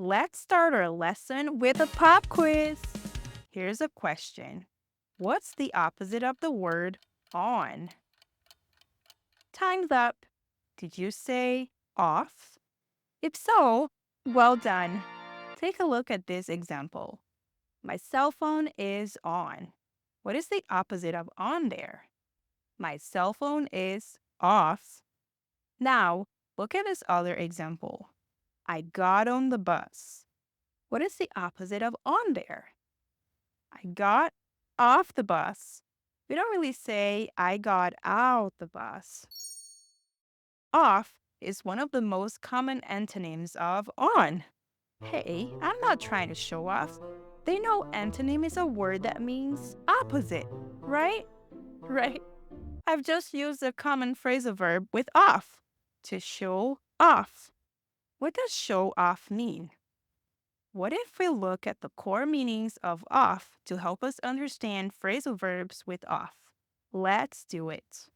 Let's start our lesson with a pop quiz. Here's a question. What's the opposite of the word on? Time's up. Did you say off? If so, well done. Take a look at this example. My cell phone is on. What is the opposite of on there? My cell phone is off. Now, look at this other example. I got on the bus. What is the opposite of on there? I got off the bus. We don't really say I got out the bus. Off is one of the most common antonyms of on. Hey, I'm not trying to show off. They know antonym is a word that means opposite, right? Right. I've just used a common phrasal verb with off to show off. What does show off mean? What if we look at the core meanings of off to help us understand phrasal verbs with off? Let's do it.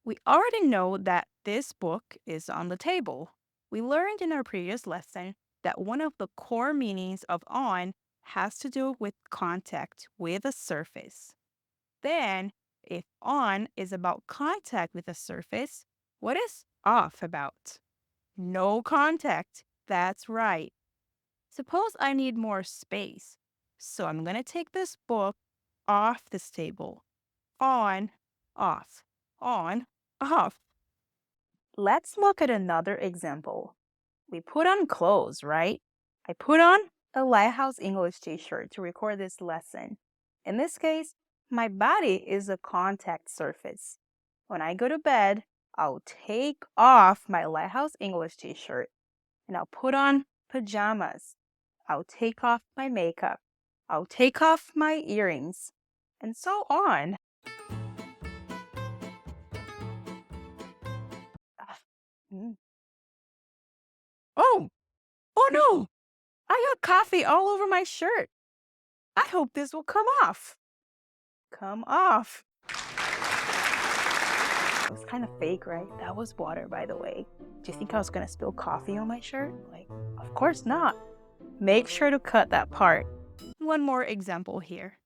We already know that this book is on the table. We learned in our previous lesson that one of the core meanings of on has to do with contact with a surface. Then, if on is about contact with a surface, what is off about? No contact. That's right. Suppose I need more space. So I'm going to take this book off this table. On, off, on, off. Let's look at another example. We put on clothes, right? I put on a Lighthouse English t-shirt to record this lesson. In this case, my body is a contact surface. When I go to bed, I'll take off my Lighthouse English t-shirt and I'll put on pajamas. I'll take off my makeup. I'll take off my earrings, and so on. Mm. Oh, oh no! I got coffee all over my shirt. I hope this will come off. Come off. It was kind of fake, right? That was water, by the way. Do you think I was gonna spill coffee on my shirt? Of course not. Make sure to cut that part. One more example here.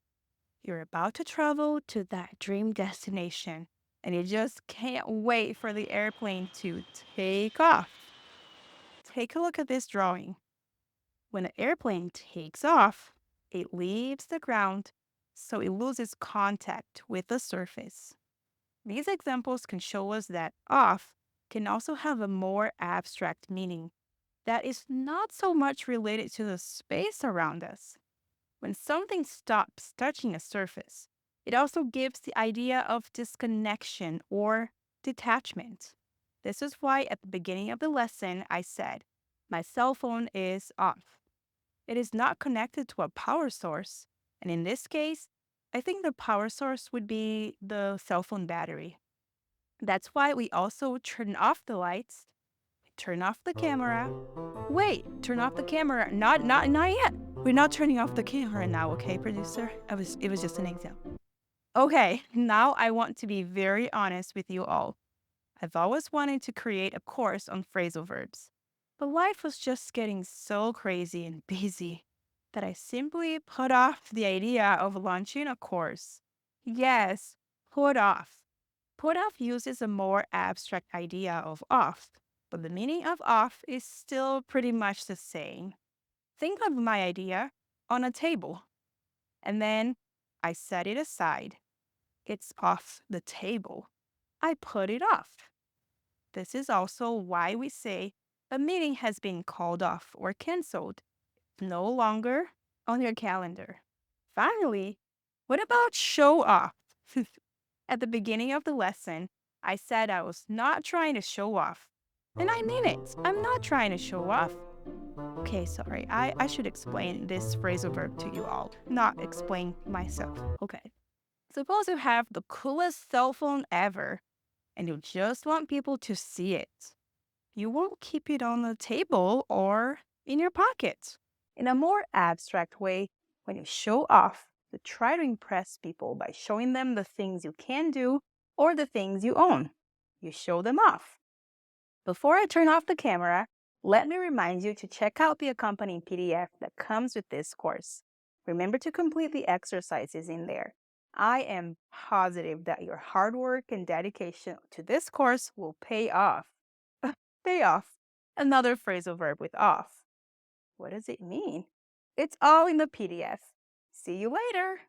You're about to travel to that dream destination, and you just can't wait for the airplane to take off. Take a look at this drawing. When an airplane takes off, it leaves the ground, so it loses contact with the surface. These examples can show us that off can also have a more abstract meaning that is not so much related to the space around us. When something stops touching a surface, it also gives the idea of disconnection or detachment. This is why at the beginning of the lesson I said, my cell phone is off. It is not connected to a power source, and in this case, I think the power source would be the cell phone battery. That's why we also turn off the lights, turn off the camera. Wait, turn off the camera. Not yet. We're not turning off the camera now, okay, producer? It was just an example. Okay, now I want to be very honest with you all. I've always wanted to create a course on phrasal verbs, but life was just getting so crazy and busy that I simply put off the idea of launching a course. Yes, put off. Put off uses a more abstract idea of off, but the meaning of off is still pretty much the same. Think of my idea on a table, and then I set it aside. It's off the table. I put it off. This is also why we say a meeting has been called off or canceled. No longer on your calendar. Finally, what about show off? At the beginning of the lesson, I said I was not trying to show off. And I mean it. I'm not trying to show off. Okay, sorry. I should explain this phrasal verb to you all, not explain myself. Okay. Suppose you have the coolest cell phone ever, and you just want people to see it. You won't keep it on the table or in your pocket. In a more abstract way, when you show off, you try to impress people by showing them the things you can do or the things you own. You show them off. Before I turn off the camera, Let me remind you to check out the accompanying PDF that comes with this course. Remember to complete the exercises in there. I am positive that your hard work and dedication to this course will pay off. Pay off. Another phrasal verb with off. What does it mean? It's all in the PDF. See you later.